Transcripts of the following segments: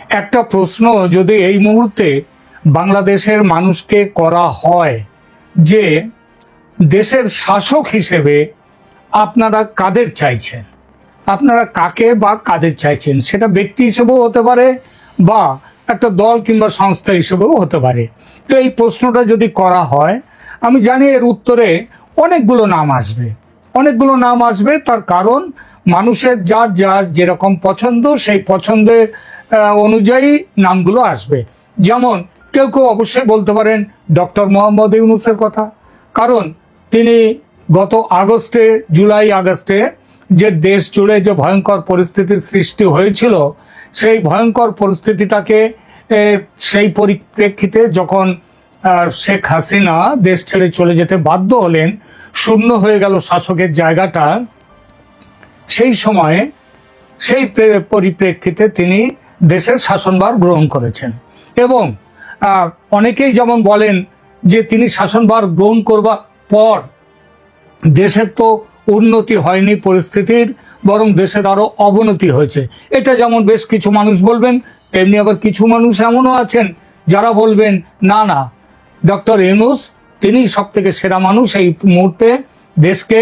একটা প্রশ্ন যদি এই মুহূর্তে বাংলাদেশের মানুষকে করা হয় যে দেশের শাসক হিসেবে আপনারা কাদের চাইছেন, আপনারা কাকে বা কাদের চাইছেন, সেটা ব্যক্তি হিসেবেও হতে পারে বা একটা দল কিংবা সংস্থা হিসেবেও হতে পারে। তো এই প্রশ্নটা যদি করা হয়, আমি জানি এর উত্তরে অনেকগুলো নাম আসবে। তার কারণ মানুষের যার যার যেরকম পছন্দ সেই পছন্দের অনুযায়ী নামগুলো আসবে। যেমন কেউ কেউ অবশ্যই বলতে পারেন ডক্টর মোহাম্মদ ইউনূসের কথা, কারণ তিনি গত জুলাই আগস্টে যে দেশ জুড়ে যে ভয়ঙ্কর পরিস্থিতির সৃষ্টি হয়েছিল, সেই ভয়ঙ্কর পরিস্থিতিটাকে সেই পরিপ্রেক্ষিতে যখন শেখ হাসিনা দেশ ছেড়ে চলে যেতে বাধ্য হলেন, শূন্য হয়ে গেল শাসকের জায়গাটা, সেই সময়ে সেই পরিপ্রেক্ষিতে তিনি দেশের শাসনভার গ্রহণ করেছেন। এবং অনেকেই যেমন বলেন যে তিনি শাসনভার গ্রহণ করবার পর দেশের তো উন্নতি হয়নি পরিস্থিতির, বরং দেশের আরো অবনতি হয়েছে। এটা যেমন বেশ কিছু মানুষ বলবেন, তেমনি আবার কিছু মানুষ এমনও আছেন যারা বলবেন না না, ডক্টর ইউনূস তিনি সব থেকে সেরা মানুষ এই মুহূর্তে দেশকে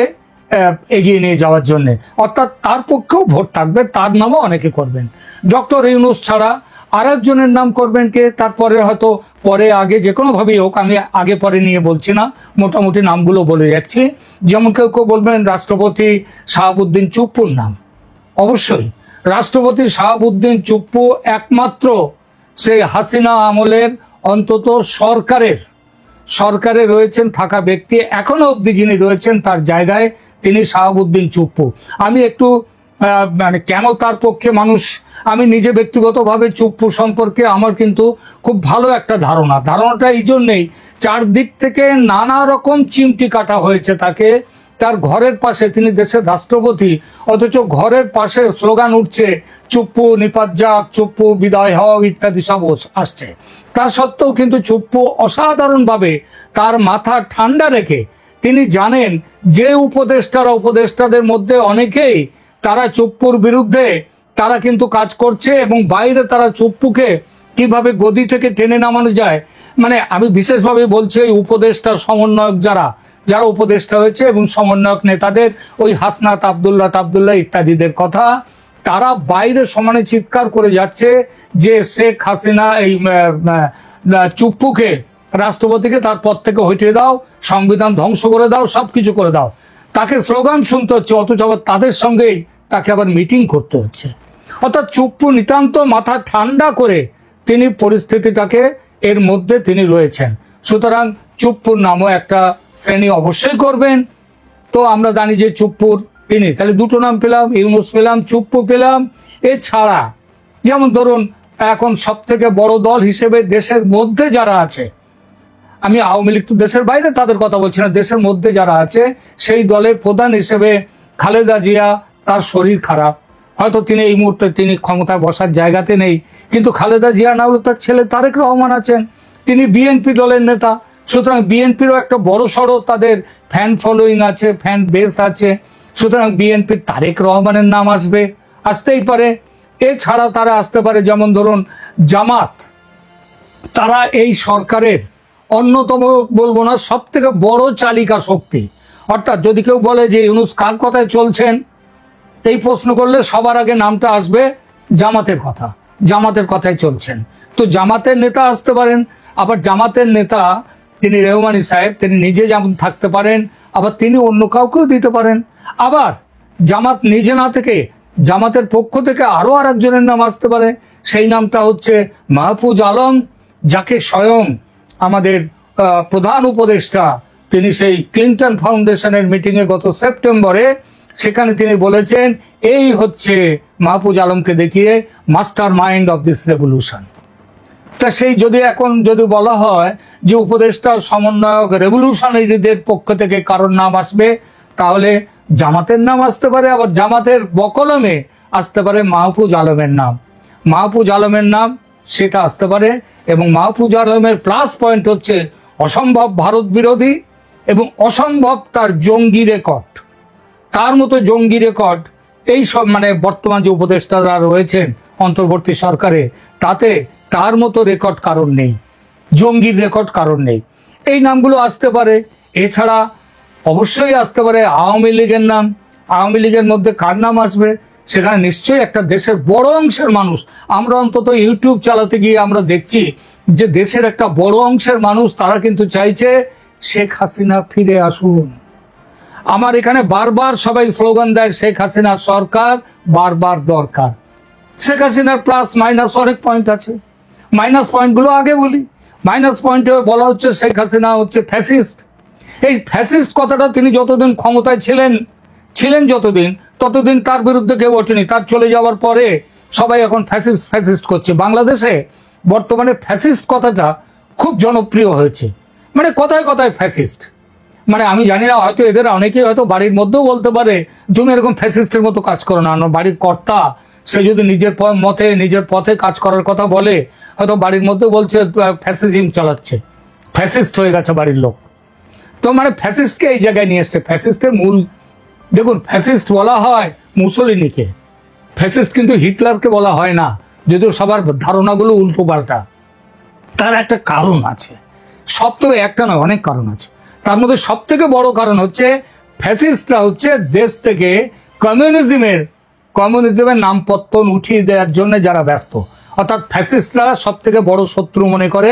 এগিয়ে নিয়ে যাওয়ার জন্য, অর্থাৎ তার পক্ষেও ভোট থাকবে, তার নামও অনেকে করবেন। ডক্টর ইউনূস ছাড়া আর একজনের নাম করবেন কে, তারপরে হয়তো পরে আগে যে কোনোভাবেই হোক, আমি আগে পরে নিয়ে বলছি না, মোটামুটি নামগুলো বলে যাচ্ছি। যেমন কেউ কেউ বলবেন রাষ্ট্রপতি শাহাবুদ্দিন চুপ্পুর নাম। অবশ্যই রাষ্ট্রপতি শাহাবুদ্দিন চুপ্পু একমাত্র সেই হাসিনা আমলের অন্তত সরকারে রয়েছেন থাকা ব্যক্তি, এখনো অবধি যিনি রয়েছেন তার জায়গায় তিনি শাহাবুদ্দিন চুপ্পু। আমি একটু মানে কেন তার পক্ষে মানুষ, আমি নিজে ব্যক্তিগতভাবে চুপ্পু সম্পর্কে আমার কিন্তু খুব ভালো একটা ধারণাটা এই জন্যেই, চারদিক থেকে নানা রকম চিমটি কাটা হয়েছে তাকে। তার ঘরের পাশে, তিনি দেশের রাষ্ট্রপতি, অথচ ঘরের পাশে স্লোগান উঠছে চুপ্পু নিপাত যাক, চুপ্পু বিদায় হও ইত্যাদি সব আসছে। তা সত্ত্বেও কিন্তু চুপ্পু অসাধারণভাবে তার মাথা ঠান্ডা রেখে তিনি জানেন যে উপদেষ্টাদের মধ্যে অনেকেই তারা চুপ্পুর বিরুদ্ধে তারা কিন্তু কাজ করছে, এবং বাইরে তারা চুপ্পুকে কিভাবে গদি থেকে টেনে নামানো যায়, মানে আমি বিশেষভাবে বলছি এই উপদেষ্টা সমন্বয়ক যারা উপদেষ্টা হয়েছে এবং সমন্বয়ক নেতাদের, ওই হাসনাত আব্দুল্লাহ ইত্যাদিদের কথা, তারা বাইরে সমানে চিৎকার করে যাচ্ছে যে শেখ হাসিনা এই চুপ্পুকে, রাষ্ট্রপতিকে তার পদ থেকে হটিয়ে দাও, সংবিধান ধ্বংস করে দাও, সবকিছু করে দাও। তাকে স্লোগান শুনতে হচ্ছে, অথচ আবার তাদের সঙ্গেই তাকে আবার মিটিং করতে হচ্ছে। অর্থাৎ চুপ্পু নিতান্ত মাথা ঠান্ডা করে তিনি পরিস্থিতিটাকে এর মধ্যে তিনি রয়েছেন। সুতরাং চুপ্পুর নামও একটা শ্রেণী অবশ্যই করবেন। তো আমরা জানি যে চুপ্পুর তিনি, তাহলে দুটো নাম পেলাম, ইউনূস পেলাম, চুপ্পু পেলাম। এছাড়া যেমন ধরুন এখন সব থেকে বড় দল হিসেবে দেশের মধ্যে যারা আছে, আমি আওয়ামী লীগ তো দেশের বাইরে তাদের কথা বলছি না, দেশের মধ্যে যারা আছে সেই দলের প্রধান হিসেবে খালেদা জিয়া, তার শরীর খারাপ, হয়তো তিনি এই মুহূর্তে তিনি ক্ষমতায় বসার জায়গাতে নেই, কিন্তু খালেদা জিয়া না হলে তার ছেলে তারেক রহমান আছেন, তিনি বিএনপি দলের নেতা। সুতরাং বিএনপিরও একটা বড় সড়ো তাদের ফ্যান ফলোয়িং আছে, ফ্যান বেস আছে। সুতরাং বিএনপির তারেক রহমানের নাম আসতেই পারে। এছাড়া তারা আসতে পারে যেমন ধরুন জামাত, তারা এই সরকারের অন্যতম, বলবো না সব থেকে বড় চালিকা শক্তি। অর্থাৎ যদি কেউ বলে যে ইউনূস কার কথায় চলছেন, এই প্রশ্ন করলে সবার আগে নামটা আসবে জামাতের কথায় চলছেন। তো জামাতের নেতা আসতে পারেন। আবার জামাতের নেতা তিনি রেহমানী সাহেব, তিনি নিজে যেমন থাকতে পারেন, আবার তিনি অন্য কাউকেও দিতে পারেন। আবার জামাত নিজে না থেকে জামাতের পক্ষ থেকে আরো আরেকজনের নাম আসতে পারে। সেই নামটা হচ্ছে মাহফুজ আলম, যাকে স্বয়ং আমাদের প্রধান উপদেষ্টা তিনি সেই ক্লিন্টন ফাউন্ডেশনের মিটিংয়ে গত সেপ্টেম্বরে সেখানে তিনি বলেছেন এই হচ্ছে মাহফুজ আলমকে দেখিয়ে master mind of this revolution. তা সেই যদি বলা হয় যে উপদেষ্টা সমন্বয়ক রেভলিউশনারিদের পক্ষ থেকে কারোর নাম আসবে, তাহলে জামাতের নাম আসতে পারে। আবার জামাতের বকলমে আসতে পারে মাহফুজ আলমের নাম সেটা আসতে পারে। এবং মাহফুজ আলমের প্লাস পয়েন্ট হচ্ছে অসম্ভব ভারত বিরোধী এবং অসম্ভব তার জঙ্গি রেকর্ড, তার মতো জঙ্গি রেকর্ড এই সব মানে বর্তমান যে উপদেষ্টারা রয়েছেন অন্তর্বর্তী সরকারে, তাতে তার মতো রেকর্ড কারণ নেই, জঙ্গির রেকর্ড কারণ নেই। এই নামগুলো আসতে পারে। এছাড়া অবশ্যই আসতে পারে আওয়ামী লীগের নাম। আওয়ামী লীগের মধ্যে কার নাম আসবে? সেখানে নিশ্চয়ই একটা দেশের বড় অংশের মানুষ, আমরা অন্তত ইউটিউব চালাতে গিয়ে আমরা দেখছি যে দেশের একটা বড় অংশের মানুষ তারা কিন্তু চাইছে শেখ হাসিনা ফিরে আসুন। আমার এখানে বারবার সবাই স্লোগান দেয় শেখ হাসিনা সরকার বারবার দরকার। শেখ হাসিনার প্লাস মাইনাস অনেক পয়েন্ট আছে, মাইনাস পয়েন্টগুলো আগে বলি। মাইনাস পয়েন্টে বলা হচ্ছে শেখ হাসিনা হচ্ছে ফ্যাসিস্ট। এই ফ্যাসিস্ট কথাটা তিনি যতদিন ক্ষমতায় ছিলেন ততদিন তার বিরুদ্ধে কেউ ওঠেনি। তার চলে যাওয়ার পরে সবাই এখন ফ্যাসিস্ট ফ্যাসিস্ট করছে। বাংলাদেশে বর্তমানে ফ্যাসিস্ট কথাটা খুব জনপ্রিয় হয়েছে, মানে কথায় কথায় ফ্যাসিস্ট। মানে আমি জানি না, হয়তো এদের অনেকেই হয়তো বাড়ির মধ্যেও বলতে পারে তুমি এরকম ফ্যাসিস্টের মতো কাজ করো না। বাড়ির কর্তা সে যদি নিজের মতে নিজের পথে কাজ করার কথা বলে, হয়তো বাড়ির মধ্যে বলছে ফ্যাসিজম চালাচ্ছে, ফ্যাসিস্ট হয়ে গেছে বাড়ির লোক। তো মানে ফ্যাসিস্টকে এই জায়গায় নিয়ে এসছে। ফ্যাসিস্টের মূল দেখুন, ফ্যাসিস্ট বলা হয় মুসোলিনিকে, ফ্যাসিস্ট কিন্তু হিটলারকে বলা হয় না, যদিও সবার ধারণাগুলো উল্টো পাল্টা। তার একটা কারণ আছে, সব তো একটা নয়, অনেক কারণ আছে। তার মধ্যে সব থেকে বড় কারণ হচ্ছে ফ্যাসিস্টরা হচ্ছে দেশ থেকে কমিউনিজমের নামপত্তন উঠিয়ে দেওয়ার জন্য যারা ব্যস্ত। অর্থাৎ ফ্যাসিস্টরা সব থেকে বড় শত্রু মনে করে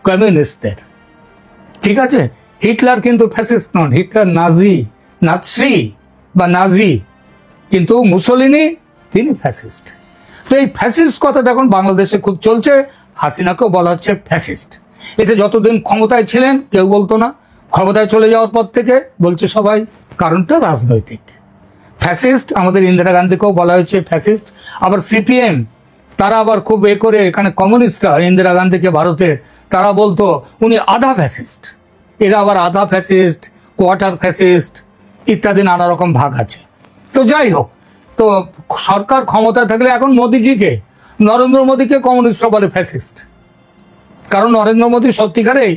কমিউনিস্টদের। ঠিক আছে, হিটলার কিন্তু ফ্যাসিস্ট নন, হিটলার নাজি, কিন্তু মুসোলিনি তিনি ফ্যাসিস্ট। তো এই ফ্যাসিস্ট কথাটা এখন বাংলাদেশে খুব চলছে। হাসিনাকেও বলা হচ্ছে ফ্যাসিস্ট। এটা যতদিন ক্ষমতায় ছিলেন কেউ বলতো না, ক্ষমতায় চলে যাওয়ার পর থেকে বলছে সবাই, কারণটা রাজনৈতিক। ফ্যাসিস্ট আমাদের ইন্দিরা গান্ধীকেও বলা হয়েছে ফ্যাসিস্ট। আবার সিপিএম তারা আবার খুব করে এখানে কমিউনিস্টরা ইন্দিরা গান্ধীকে ভারতের, তারা বলতো উনি আধা ফ্যাসিস্ট। এরা আবার আধা ফ্যাসিস্ট, কোয়ার্টার ফ্যাসিস্ট ইত্যাদি নানা রকম ভাগ আছে। তো যাই হোক, তো সরকার ক্ষমতায় থাকলে এখন মোদিজিকে, নরেন্দ্র মোদীকে কমিউনিস্টরা বলে ফ্যাসিস্ট, কারণ নরেন্দ্র মোদী সত্যিকারেই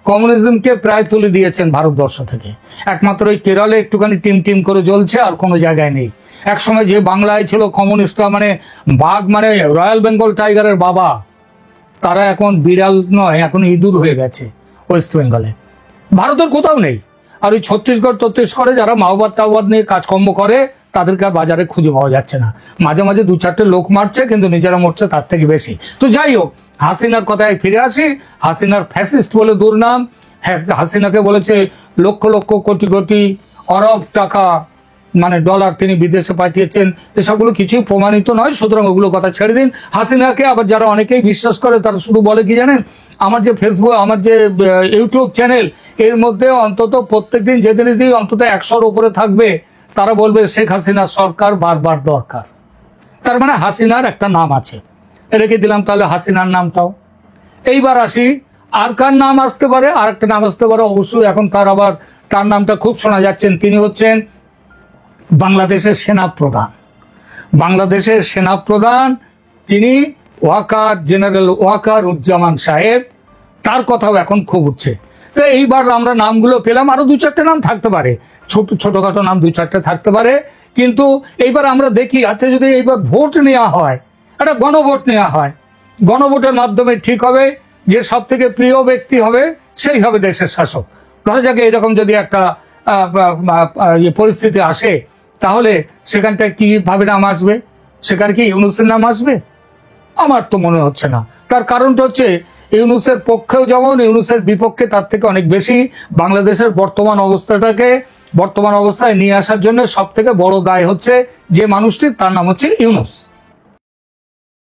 কমিউনিজমকে প্রায় তুলে দিয়েছেন ভারতবর্ষ থেকে। একমাত্র ওই কেরলে একটুখানি টিম করে জ্বলছে, আর কোনো জায়গায় নেই। একসময় যে বাংলায় ছিল কমিউনিস্টরা, মানে বাঘ, মানে রয়্যাল বেঙ্গল টাইগারের বাবা, তারা এখন বিড়াল নয়, এখন ইঁদুর হয়ে গেছে ওয়েস্ট বেঙ্গলে। ভারতের কোথাও নেই। আর ওই ছত্তিশগড়ে যারা মাওবাদ নিয়ে কাজকর্ম করে তাদেরকে আর বাজারে খুঁজে পাওয়া যাচ্ছে না। মাঝে মাঝে দু চারটে লোক মারছে, কিন্তু নিজেরা মরছে তার থেকে বেশি। তো যাই হোক, হাসিনার কথায় ফিরে আসি। হাসিনার ফ্যাসিস্ট বলে দুর্নাম। হাসিনাকে বলেছে লক্ষ লক্ষ কোটি কোটি অরব টাকা, মানে ডলার তিনি বিদেশে পাঠিয়েছেন। এসবগুলো কিছুই প্রমাণিত নয়, সুতরাং ওগুলো কথা ছেড়ে দিন। হাসিনাকে আবার যারা অনেকেই বিশ্বাস করে তারা শুধু বলে কি জানেন, আমার যে ফেসবুক, আমার যে ইউটিউব চ্যানেল, এর মধ্যে অন্তত প্রত্যেকদিন যেদিনই অন্তত 100-র উপরে থাকবে, তারা বলবে শেখ হাসিনা সরকার বারবার দরকার। তার মানে হাসিনার একটা নাম আছে, রেখে দিলাম তাহলে হাসিনার নামটাও। এইবার আসি, আর কার নাম আসতে পারে? আর একটা নাম আসতে পারে অবশ্যই। এখন তার নামটা খুব শোনা যাচ্ছেন। তিনি হচ্ছেন বাংলাদেশের সেনাপ্রধান। বাংলাদেশের সেনাপ্রধান যিনি জেনারেল ওয়াকারুজ্জামান সাহেব, তার কথাও এখন খুব উঠছে। তো এইবার আমরা নামগুলো পেলাম, আরো দু চারটে নাম থাকতে পারে, ছোটখাটো নাম দু চারটে থাকতে পারে। কিন্তু এইবার আমরা দেখি, আচ্ছা যদি এইবার ভোট নেওয়া হয়, একটা গণভোট নেওয়া হয়, গণভোটের মাধ্যমে ঠিক হবে যে সব থেকে প্রিয় ব্যক্তি হবে সেই হবে দেশের শাসক। ধরা যাক এরকম যদি একটা পরিস্থিতি আসে, তাহলে সেখানটায় কিভাবে নাম আসবে? সেখানে কি ইউনূসের নাম আসবে? আমার তো মনে হচ্ছে না। তার কারণটা হচ্ছে ইউনূসের পক্ষেও যেমন, ইউনূসের বিপক্ষে তার থেকে অনেক বেশি বাংলাদেশের বর্তমান অবস্থায় নিয়ে আসার জন্য সব থেকে বড় দায় হচ্ছে যে মানুষটির, তার নাম হচ্ছে ইউনূস।